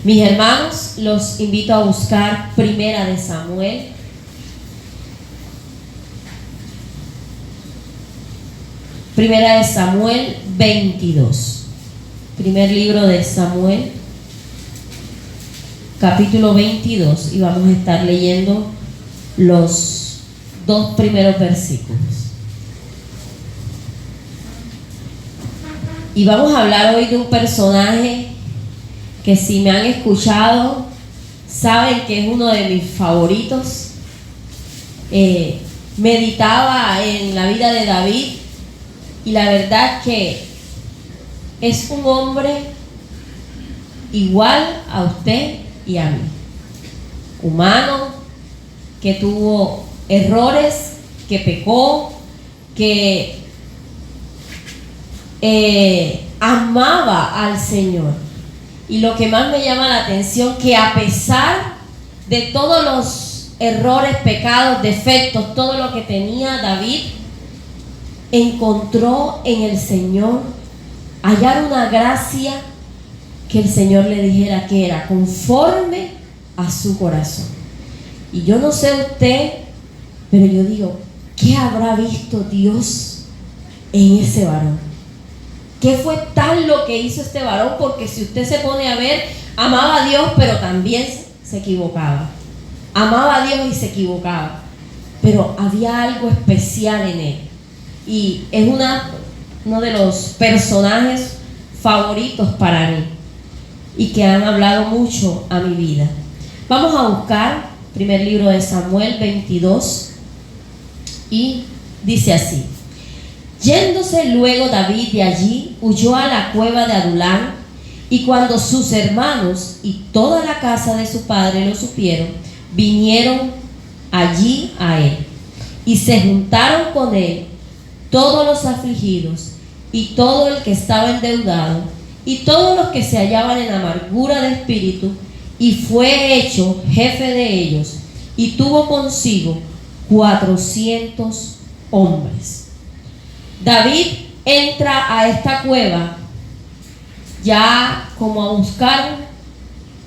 Mis hermanos, los invito a buscar Primera de Samuel. Primera de Samuel 22. Primer libro de Samuel, capítulo 22. Y vamos a estar leyendo los 2 primeros versículos. Y vamos a hablar hoy de un personaje que, si me han escuchado, saben que es uno de mis favoritos. Meditaba en la vida de David y la verdad que es un hombre igual a usted y a mí. Humano, que tuvo errores, que pecó, que amaba al Señor. Y lo que más me llama la atención, que a pesar de todos los errores, pecados, defectos, todo lo que tenía David, encontró en el Señor hallar una gracia que el Señor le dijera que era conforme a su corazón. Y yo no sé usted, pero yo digo, ¿qué habrá visto Dios en ese varón? ¿Qué fue tal lo que hizo este varón? Porque si usted se pone a ver, amaba a Dios, pero también se equivocaba. Amaba a Dios y se equivocaba. Pero había algo especial en él. Y es uno de los personajes favoritos para mí y que han hablado mucho a mi vida. Vamos a buscar primer libro de Samuel 22 y dice así: Yéndose luego David de allí, huyó a la cueva de Adulán, y cuando sus hermanos y toda la casa de su padre lo supieron, vinieron allí a él, y se juntaron con él todos los afligidos, y todo el que estaba endeudado, y todos los que se hallaban en amargura de espíritu, y fue hecho jefe de ellos, y tuvo consigo 400 hombres. David entra a esta cueva ya como a buscar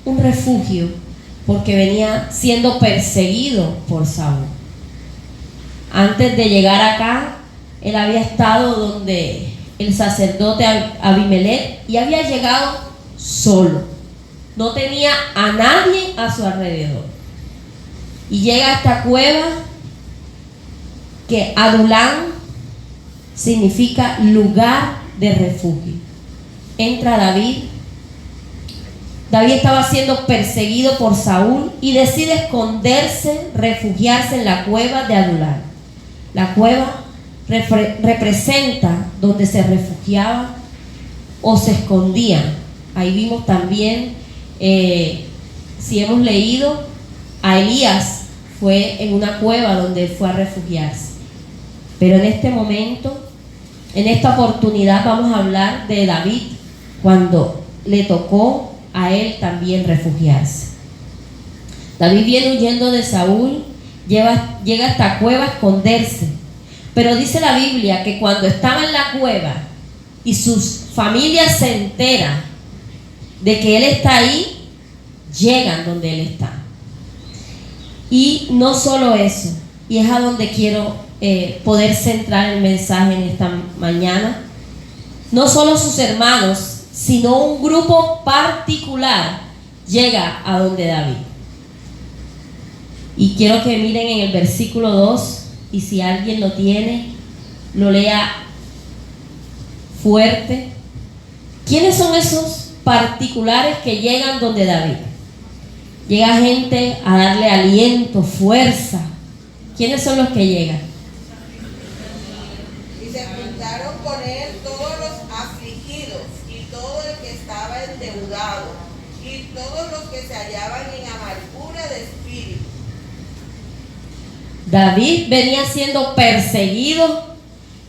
un refugio, porque venía siendo perseguido por Saúl. Antes de llegar acá, él había estado donde el sacerdote Abimelech y había llegado solo. No tenía a nadie a su alrededor. Y llega a esta cueva que Adulán significa lugar de refugio. Entra David. David estaba siendo perseguido por Saúl y decide esconderse, refugiarse en la cueva de Adulán. La cueva representa donde se refugiaban o se escondían. Ahí vimos también, si hemos leído, a Elías fue en una cueva donde fue a refugiarse. Pero en este momento, en esta oportunidad, vamos a hablar de David cuando le tocó a él también refugiarse. David viene huyendo de Saúl, llega a esta cueva a esconderse. Pero dice la Biblia que cuando estaba en la cueva y sus familias se enteran de que él está ahí, llegan donde él está. Y no solo eso, y es a donde quiero poder centrar el mensaje en esta mañana. No solo sus hermanos, sino un grupo particular llega a donde David. Y quiero que miren en el versículo 2, y si alguien lo tiene, lo lea fuerte. ¿Quiénes son esos particulares que llegan donde David? Llega gente a darle aliento, fuerza. ¿Quiénes son los que llegan? Y se juntaron con él todos los afligidos y todo el que estaba endeudado y todos los que se hallaban en amargura de espíritu. David venía siendo perseguido,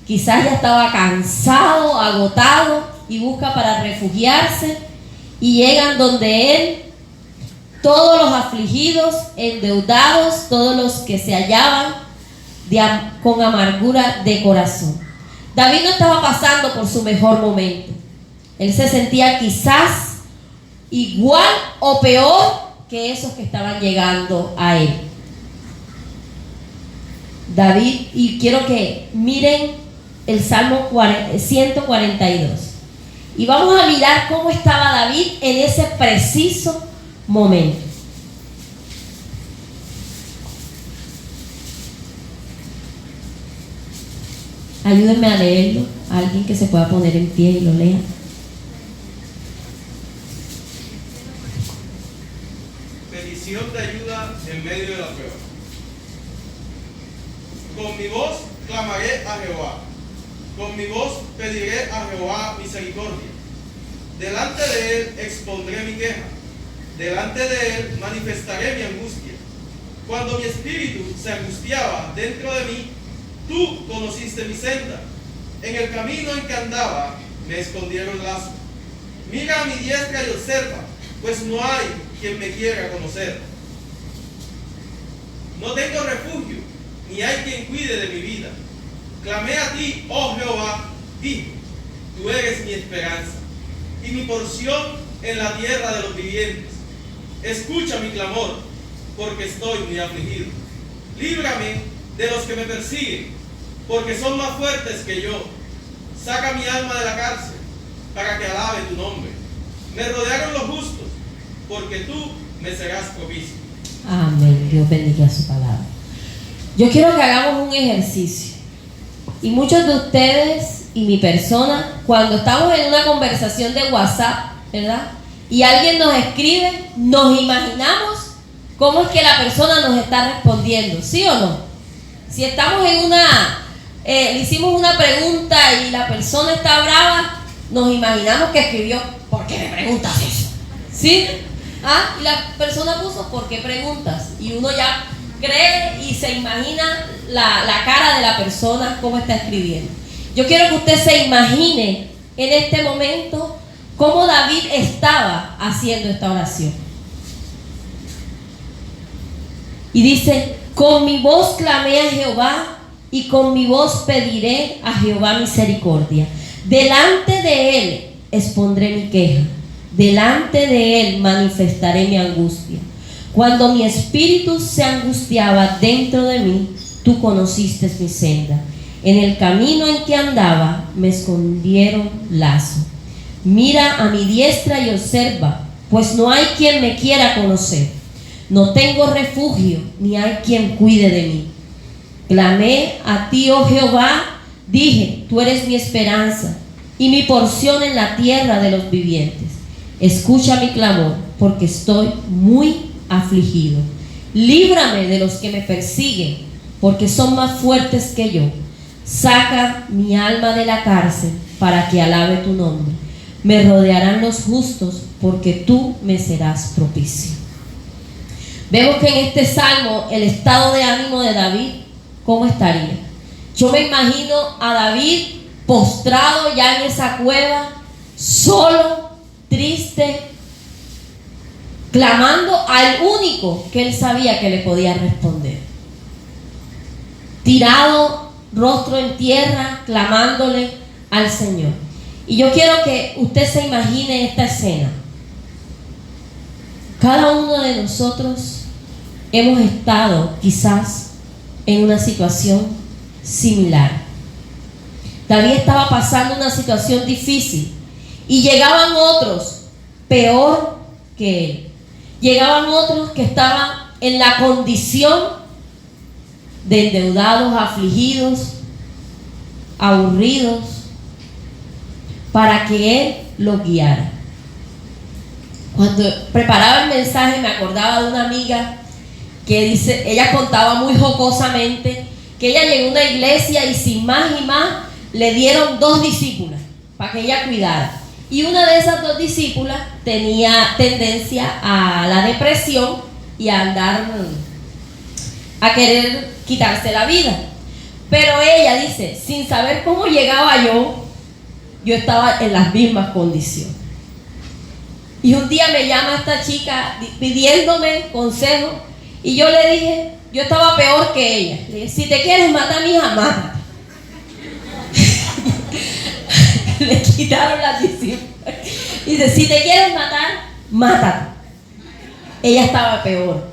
quizás ya estaba cansado, agotado, y busca para refugiarse, y llegan donde él todos los afligidos, endeudados, todos los que se hallaban con amargura de corazón. David no estaba pasando por su mejor momento. Él se sentía quizás igual o peor que esos que estaban llegando a él. David, y quiero que miren el Salmo 142. Y vamos a mirar cómo estaba David en ese preciso momento. Ayúdenme a leerlo. Alguien que se pueda poner en pie y lo lea. Petición de ayuda en medio de la prueba. Con mi voz clamaré a Jehová. Con mi voz pediré a Jehová misericordia. Delante de él expondré mi queja. Delante de él manifestaré mi angustia. Cuando mi espíritu se angustiaba dentro de mí, tú conociste mi senda. En el camino en que andaba me escondieron lazos. Mira a mi diestra y observa, pues no hay quien me quiera conocer. No tengo refugio, ni hay quien cuide de mi vida. Clamé a ti, oh Jehová, dije, tú eres mi esperanza y mi porción en la tierra de los vivientes. Escucha mi clamor, porque estoy muy afligido. Líbrame de los que me persiguen, porque son más fuertes que yo. Saca mi alma de la cárcel, para que alabe tu nombre. Me rodearon los justos, porque tú me serás propicio. Amén. Dios bendiga su palabra. Yo quiero que hagamos un ejercicio. Y muchos de ustedes y mi persona, cuando estamos en una conversación de WhatsApp, ¿verdad? Y alguien nos escribe, nos imaginamos cómo es que la persona nos está respondiendo, ¿sí o no? Si estamos en le hicimos una pregunta y la persona está brava, nos imaginamos que escribió, ¿por qué me preguntas eso? ¿Sí? Y la persona puso, ¿por qué preguntas? Y uno ya cree y se imagina la cara de la persona, cómo está escribiendo. Yo quiero que usted se imagine en este momento cómo David estaba haciendo esta oración. Y dice, con mi voz clamé a Jehová y con mi voz pediré a Jehová misericordia. Delante de él expondré mi queja, delante de él manifestaré mi angustia. Cuando mi espíritu se angustiaba dentro de mí, tú conociste mi senda. En el camino en que andaba me escondieron lazo. Mira a mi diestra y observa, pues no hay quien me quiera conocer. No tengo refugio, ni hay quien cuide de mí. Clamé a ti, oh Jehová, dije, tú eres mi esperanza y mi porción en la tierra de los vivientes. Escucha mi clamor, porque estoy muy afligido. Líbrame de los que me persiguen, porque son más fuertes que yo. Saca mi alma de la cárcel, para que alabe tu nombre. Me rodearán los justos, porque tú me serás propicio. Vemos que en este salmo el estado de ánimo de David, ¿cómo estaría? Yo me imagino a David postrado ya en esa cueva, solo, triste, clamando al único que él sabía que le podía responder. Tirado, rostro en tierra, clamándole al Señor. Y yo quiero que usted se imagine esta escena. Cada uno de nosotros hemos estado quizás en una situación similar. David estaba pasando una situación difícil y llegaban otros peor que él. Llegaban otros que estaban en la condición de endeudados, afligidos, aburridos, para que él los guiara. Cuando preparaba el mensaje me acordaba de una amiga que dice, ella contaba muy jocosamente que ella llegó a una iglesia y sin más y más le dieron 2 discípulas para que ella cuidara. Y una de esas 2 discípulas tenía tendencia a la depresión y a andar, a querer quitarse la vida. Pero ella dice, sin saber cómo llegaba yo estaba en las mismas condiciones. Y un día me llama esta chica pidiéndome consejo y yo le dije, yo estaba peor que ella. Le dije, si te quieres matar, mija, mátate. Le quitaron las discípulas. Dice, si te quieres matar, mátate. Ella estaba peor.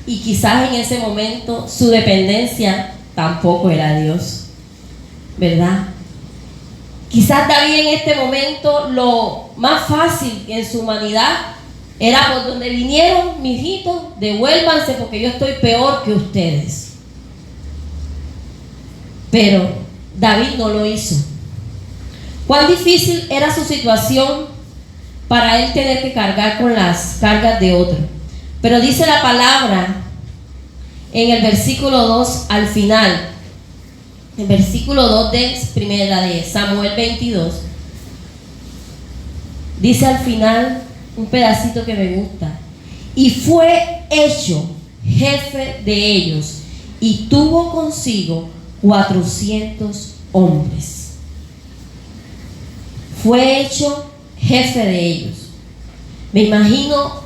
Y quizás en ese momento su dependencia tampoco era Dios, ¿verdad? Quizás David en este momento lo más fácil en su humanidad era: por donde vinieron, mijitos, devuélvanse porque yo estoy peor que ustedes. Pero David no lo hizo. Cuán difícil era su situación para él tener que cargar con las cargas de otro. Pero dice la palabra en el versículo 2 al final, el versículo 2 de primera de Samuel 22, dice al final un pedacito que me gusta: y fue hecho jefe de ellos y tuvo consigo 400 hombres. Fue hecho jefe de ellos. Me imagino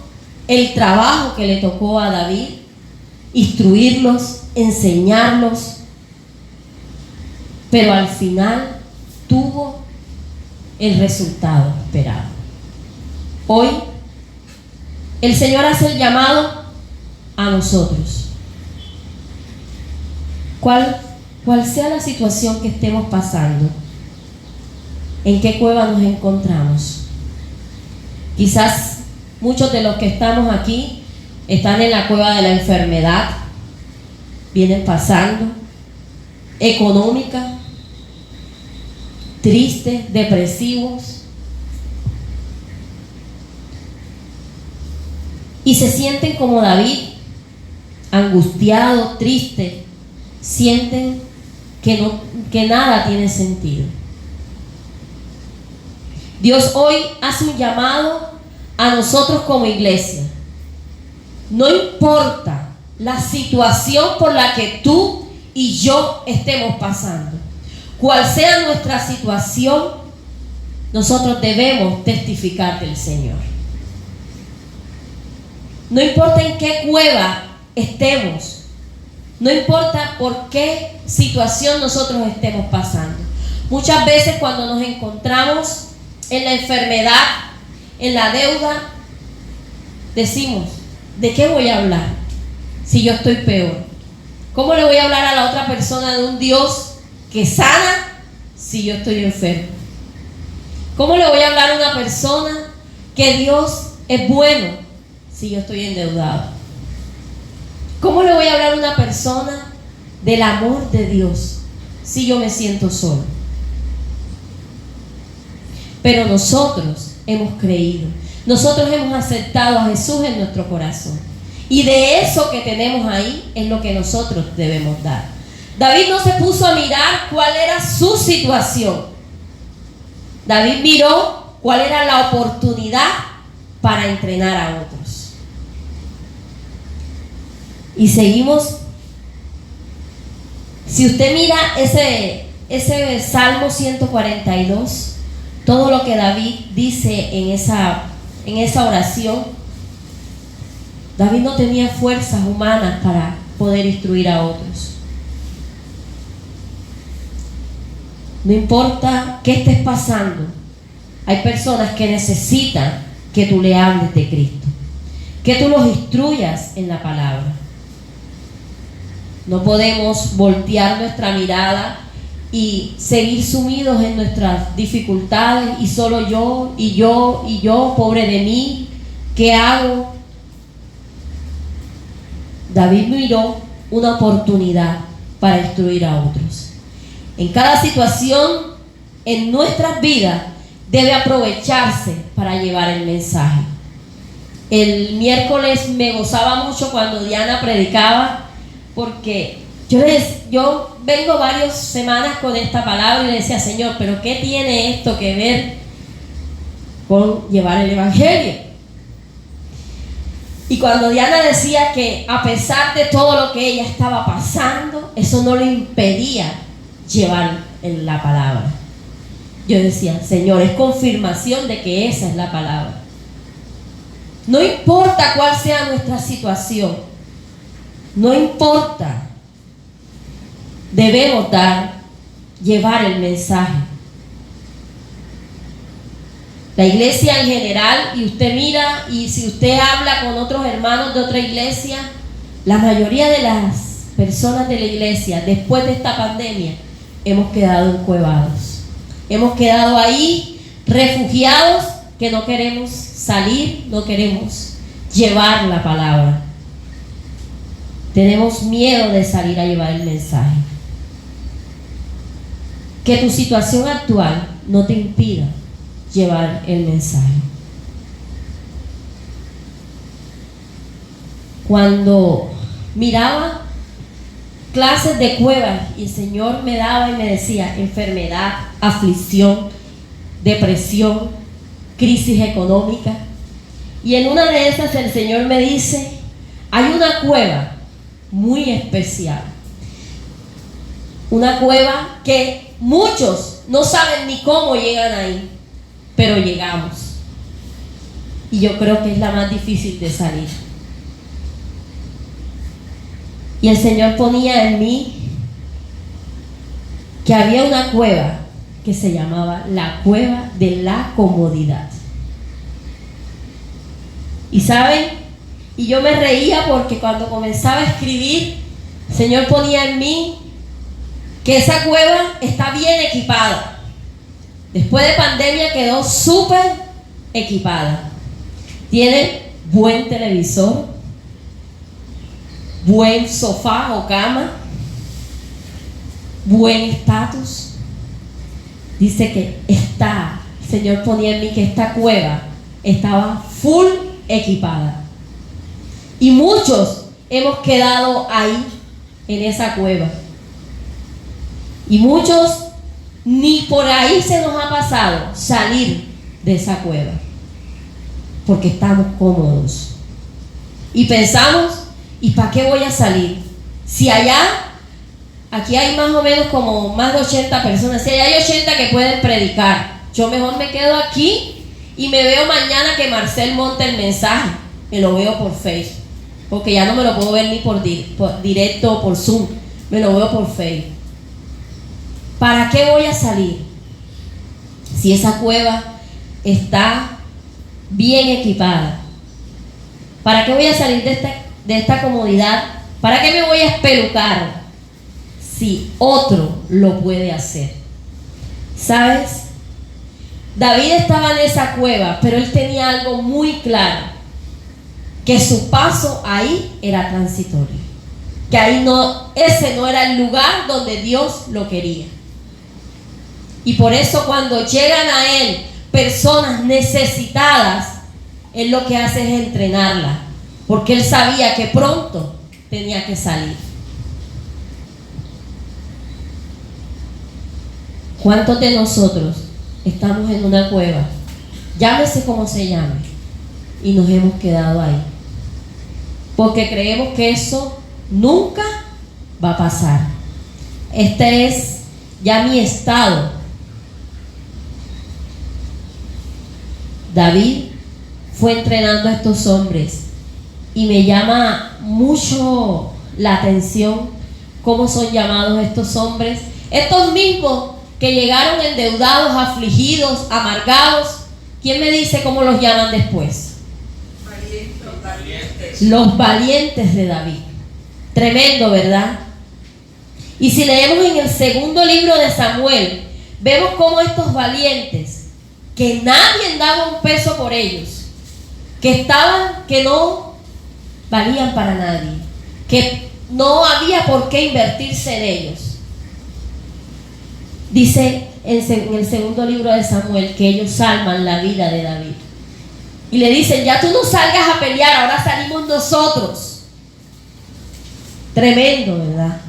el trabajo que le tocó a David: instruirlos, enseñarlos, pero al final tuvo el resultado esperado. Hoy el Señor hace el llamado a nosotros. Cual sea la situación que estemos pasando, ¿en qué cueva nos encontramos? Quizás muchos de los que estamos aquí están en la cueva de la enfermedad, vienen pasando, económica, tristes, depresivos, y se sienten como David, angustiados, tristes, sienten que nada tiene sentido. Dios hoy hace un llamado a nosotros como iglesia. No importa la situación por la que tú y yo estemos pasando, cual sea nuestra situación, nosotros debemos testificar del Señor. No importa en qué cueva estemos, no importa por qué situación nosotros estemos pasando. Muchas veces cuando nos encontramos en la enfermedad, en la deuda, decimos: ¿de qué voy a hablar si yo estoy peor? ¿Cómo le voy a hablar a la otra persona de un Dios que sana si yo estoy enfermo? ¿Cómo le voy a hablar a una persona que Dios es bueno si yo estoy endeudado? ¿Cómo le voy a hablar a una persona del amor de Dios si yo me siento solo? Pero nosotros hemos creído, nosotros hemos aceptado a Jesús en nuestro corazón, y de eso que tenemos ahí es lo que nosotros debemos dar. David no se puso a mirar cuál era su situación. David miró cuál era la oportunidad para entrenar a otros. Y seguimos. Si usted mira ese Salmo 142, todo lo que David dice en esa oración, David no tenía fuerzas humanas para poder instruir a otros. No importa qué estés pasando, hay personas que necesitan que tú le hables de Cristo, que tú los instruyas en la palabra. No podemos voltear nuestra mirada y seguir sumidos en nuestras dificultades y solo yo, pobre de mí, ¿qué hago? David miró una oportunidad para instruir a otros. En cada situación en nuestras vidas debe aprovecharse para llevar el mensaje. El miércoles me gozaba mucho cuando Diana predicaba, porque yo vengo varias semanas con esta palabra y le decía: Señor, ¿pero qué tiene esto que ver con llevar el evangelio? Y cuando Diana decía que a pesar de todo lo que ella estaba pasando, eso no le impedía llevar la palabra, yo decía: Señor, es confirmación de que esa es la palabra. No importa cuál sea nuestra situación, no importa, debemos llevar el mensaje. La iglesia en general, y usted mira, y si usted habla con otros hermanos de otra iglesia, la mayoría de las personas de la iglesia, después de esta pandemia, hemos quedado encuevados. Hemos quedado ahí, refugiados, que no queremos salir, no queremos llevar la palabra. Tenemos miedo de salir a llevar el mensaje. Que tu situación actual no te impida llevar el mensaje. Cuando miraba clases de cuevas y el Señor me daba y me decía enfermedad, aflicción, depresión, crisis económica, y en una de esas el Señor me dice, hay una cueva muy especial, una cueva que muchos no saben ni cómo llegan ahí, pero llegamos, y yo creo que es la más difícil de salir. Y el Señor ponía en mí que había una cueva que se llamaba la cueva de la comodidad. Y saben, y yo me reía porque cuando comenzaba a escribir, el Señor ponía en mí que esa cueva está bien equipada. Después de pandemia quedó súper equipada. Tiene buen televisor, buen sofá o cama, buen estatus. Dice que el Señor ponía en mí que esta cueva estaba full equipada. Y muchos hemos quedado ahí, en esa cueva. Y muchos ni por ahí se nos ha pasado salir de esa cueva, porque estamos cómodos. Y pensamos, ¿y para qué voy a salir? Si aquí hay más o menos como más de 80 personas, si allá hay 80 que pueden predicar, yo mejor me quedo aquí y me veo mañana que Marcel monte el mensaje, me lo veo por Facebook, porque ya no me lo puedo ver ni por directo o por Zoom, me lo veo por Facebook. ¿Para qué voy a salir? Si esa cueva está bien equipada, ¿para qué voy a salir de esta comodidad? ¿Para qué me voy a espelucar si otro lo puede hacer? ¿Sabes? David estaba en esa cueva, pero él tenía algo muy claro, que su paso ahí era transitorio, que ese no era el lugar donde Dios lo quería. Y por eso cuando llegan a él personas necesitadas, él lo que hace es entrenarlas, porque él sabía que pronto tenía que salir. ¿Cuántos de nosotros estamos en una cueva, llámese como se llame, y nos hemos quedado ahí? Porque creemos que eso nunca va a pasar. Este es ya mi estado. David fue entrenando a estos hombres y me llama mucho la atención cómo son llamados estos hombres, estos mismos que llegaron endeudados, afligidos, amargados. ¿Quién me dice cómo los llaman después? Los valientes de David. Tremendo, ¿verdad? Y si leemos en el segundo libro de Samuel, vemos cómo estos valientes, que nadie daba un peso por ellos, que no valían para nadie, que no había por qué invertirse en ellos. Dice en el segundo libro de Samuel que ellos salvan la vida de David. Y le dicen, ya tú no salgas a pelear, ahora salimos nosotros. Tremendo, ¿verdad?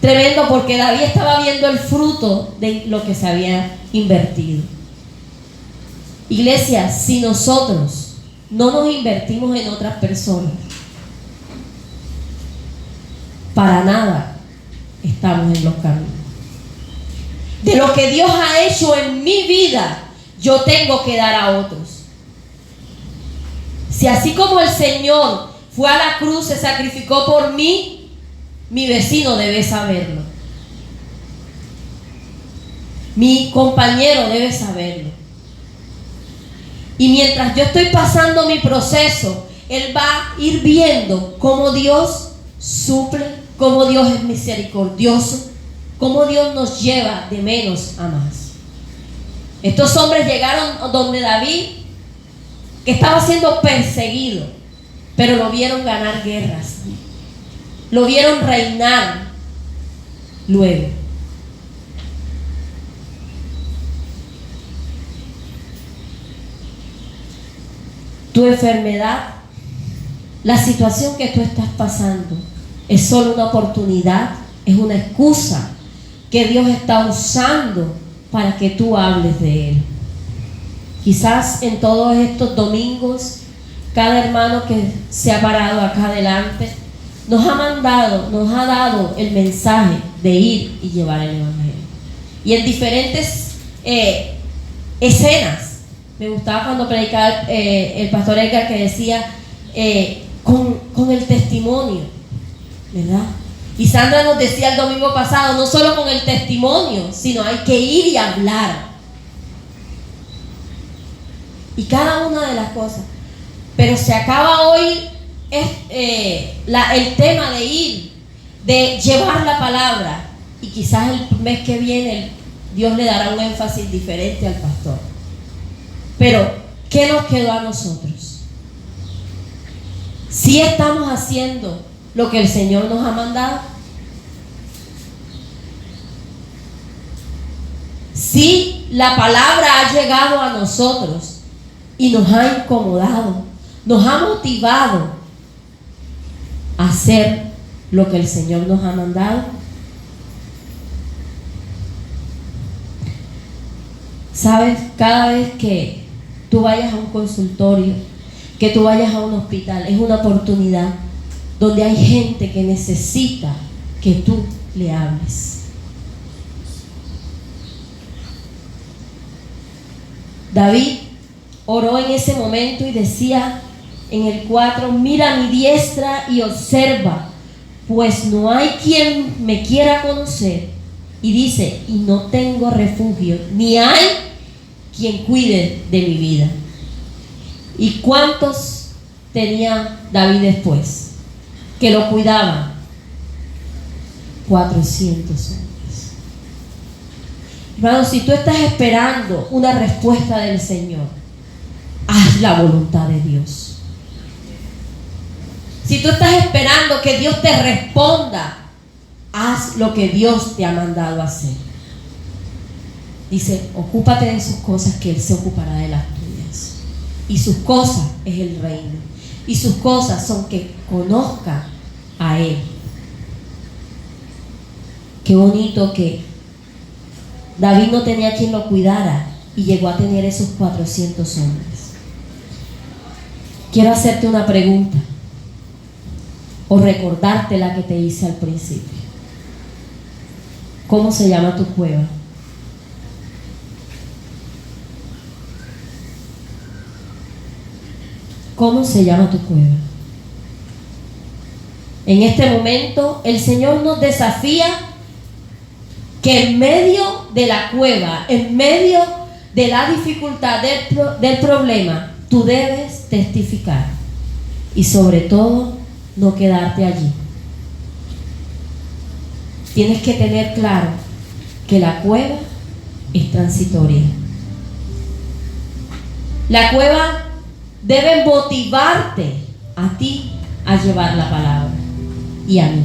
Tremendo, porque David estaba viendo el fruto de lo que se había invertido. Iglesia, si nosotros no nos invertimos en otras personas, para nada estamos en los caminos. De lo que Dios ha hecho en mi vida, yo tengo que dar a otros. Si así como el Señor fue a la cruz, se sacrificó por mí, mi vecino debe saberlo. Mi compañero debe saberlo. Y mientras yo estoy pasando mi proceso, Él va a ir viendo cómo Dios suple, cómo Dios es misericordioso, cómo Dios nos lleva de menos a más. Estos hombres llegaron donde David, que estaba siendo perseguido, pero lo vieron ganar guerras, lo vieron reinar luego. Tu enfermedad, la situación que tú estás pasando, es solo una oportunidad, es una excusa que Dios está usando para que tú hables de Él. Quizás en todos estos domingos, cada hermano que se ha parado acá adelante nos ha dado el mensaje de ir y llevar el Evangelio. Y en diferentes escenas. Me gustaba cuando predicaba el pastor Edgar, que decía con el testimonio, ¿verdad? Y Sandra nos decía el domingo pasado, no solo con el testimonio, sino hay que ir y hablar. Y cada una de las cosas. Pero se acaba hoy el tema de ir, de llevar la palabra. Y quizás el mes que viene Dios le dará un énfasis diferente al pastor. Pero, ¿qué nos quedó a nosotros? ¿Sí estamos haciendo lo que el Señor nos ha mandado? ¿Sí la palabra ha llegado a nosotros y nos ha incomodado, nos ha motivado a hacer lo que el Señor nos ha mandado? ¿Sabes? Cada vez que tú vayas a un consultorio, que tú vayas a un hospital, es una oportunidad donde hay gente que necesita que tú le hables. David oró en ese momento y decía en el 4: mira a mi diestra y observa, pues no hay quien me quiera conocer. Y dice: y no tengo refugio, ni hay quien cuide de mi vida. ¿Y cuántos tenía David después que lo cuidaban? 400 hombres. Hermano, si tú estás esperando una respuesta del Señor, haz la voluntad de Dios. Si tú estás esperando que Dios te responda, haz lo que Dios te ha mandado a hacer. Dice: ocúpate de sus cosas, que Él se ocupará de las tuyas. Y sus cosas es el reino. Y sus cosas son que conozcan a Él. Qué bonito que David no tenía quien lo cuidara y llegó a tener esos 400 hombres. Quiero hacerte una pregunta, o recordarte la que te hice al principio. ¿Cómo se llama tu cueva? ¿Cómo se llama tu cueva? En este momento el Señor nos desafía que en medio de la cueva, en medio de la dificultad del problema, tú debes testificar y sobre todo no quedarte allí. Tienes que tener claro que la cueva es transitoria. La cueva debe motivarte a ti a llevar la palabra y a mí.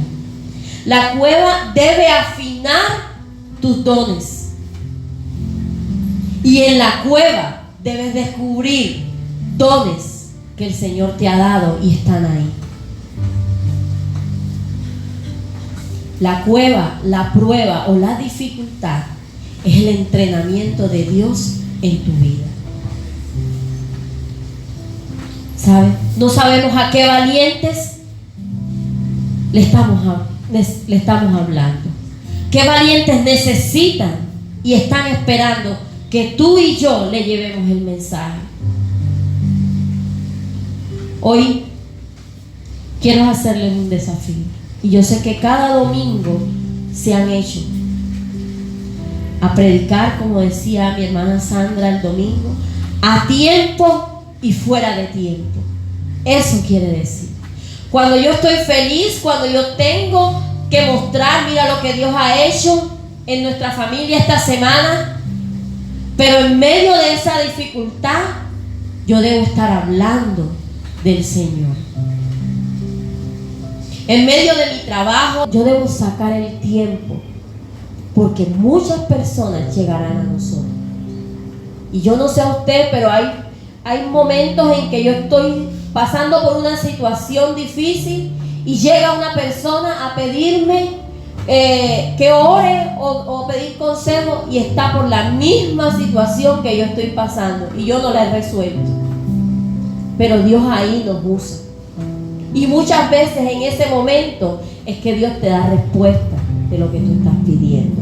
La cueva debe afinar tus dones. Y en la cueva debes descubrir dones que el Señor te ha dado y están ahí. La cueva, la prueba o la dificultad es el entrenamiento de Dios en tu vida. ¿Sabes? No sabemos a qué valientes le estamos hablando. ¿Qué valientes necesitan y están esperando que tú y yo le llevemos el mensaje? Hoy quiero hacerles un desafío. Y yo sé que cada domingo se han hecho a predicar, como decía mi hermana Sandra el domingo, a tiempo y fuera de tiempo. Eso quiere decir. Cuando yo estoy feliz, cuando yo tengo que mostrar, mira lo que Dios ha hecho en nuestra familia esta semana, pero en medio de esa dificultad, yo debo estar hablando del Señor. En medio de mi trabajo, yo debo sacar el tiempo, porque muchas personas llegarán a nosotros. Y yo no sé a usted, pero hay momentos en que yo estoy pasando por una situación difícil y llega una persona a pedirme que ore o pedir consejo, y está por la misma situación que yo estoy pasando y yo no la he resuelto. Pero Dios ahí nos usa. Y muchas veces en ese momento es que Dios te da respuesta de lo que tú estás pidiendo.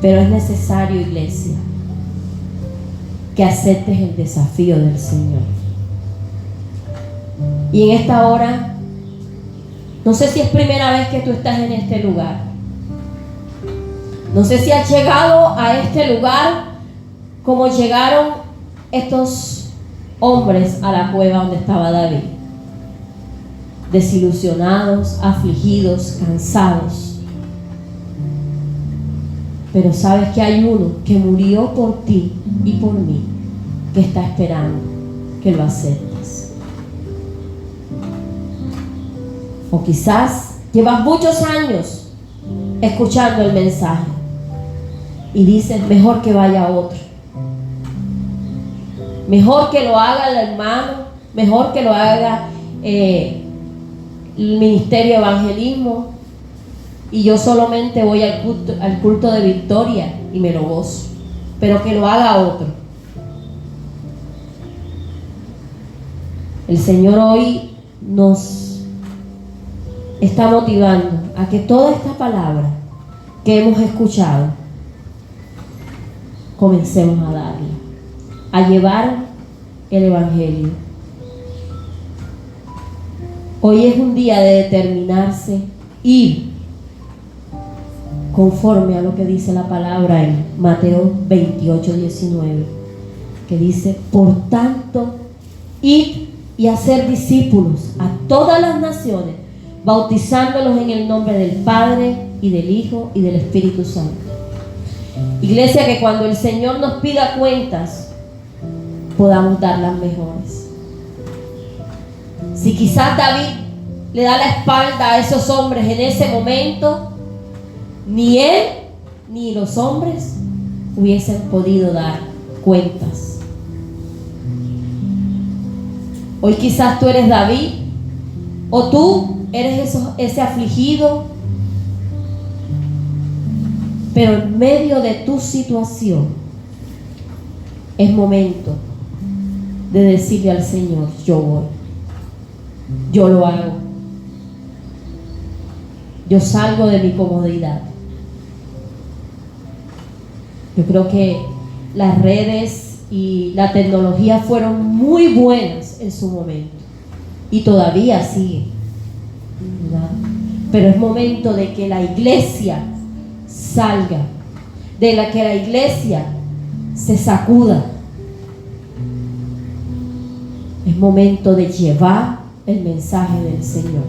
Pero es necesario, iglesia, que aceptes el desafío del Señor. Y en esta hora, no sé si es primera vez que tú estás en este lugar. No sé si has llegado a este lugar como llegaron estos hombres a la cueva donde estaba David. Desilusionados, afligidos, cansados. Pero sabes que hay uno que murió por ti y por mí, que está esperando que lo aceptes. O quizás llevas muchos años escuchando el mensaje y dices, mejor que vaya otro, mejor que lo haga el hermano, mejor que lo haga el ministerio de evangelismo, y yo solamente voy al culto de Victoria y me lo gozo, pero que lo haga otro. El Señor hoy nos está motivando a que toda esta palabra que hemos escuchado comencemos a darla, a llevar el evangelio. Hoy es un día de determinarse, ir conforme a lo que dice la palabra en Mateo 28:19, que dice, por tanto, id y hacer discípulos a todas las naciones, bautizándolos en el nombre del Padre y del Hijo y del Espíritu Santo. Iglesia, que cuando el Señor nos pida cuentas, podamos dar las mejores. Si quizás David le da la espalda a esos hombres en ese momento, ni él ni los hombres hubiesen podido dar cuentas. Hoy quizás tú eres David, o tú eres ese afligido, pero en medio de tu situación es momento de decirle al Señor, yo voy, yo lo hago, yo salgo de mi comodidad. Yo creo que las redes y la tecnología fueron muy buenas en su momento y todavía siguen, ¿verdad? Pero es momento de que la iglesia salga, de que la iglesia se sacuda. Es momento de llevar el mensaje del Señor.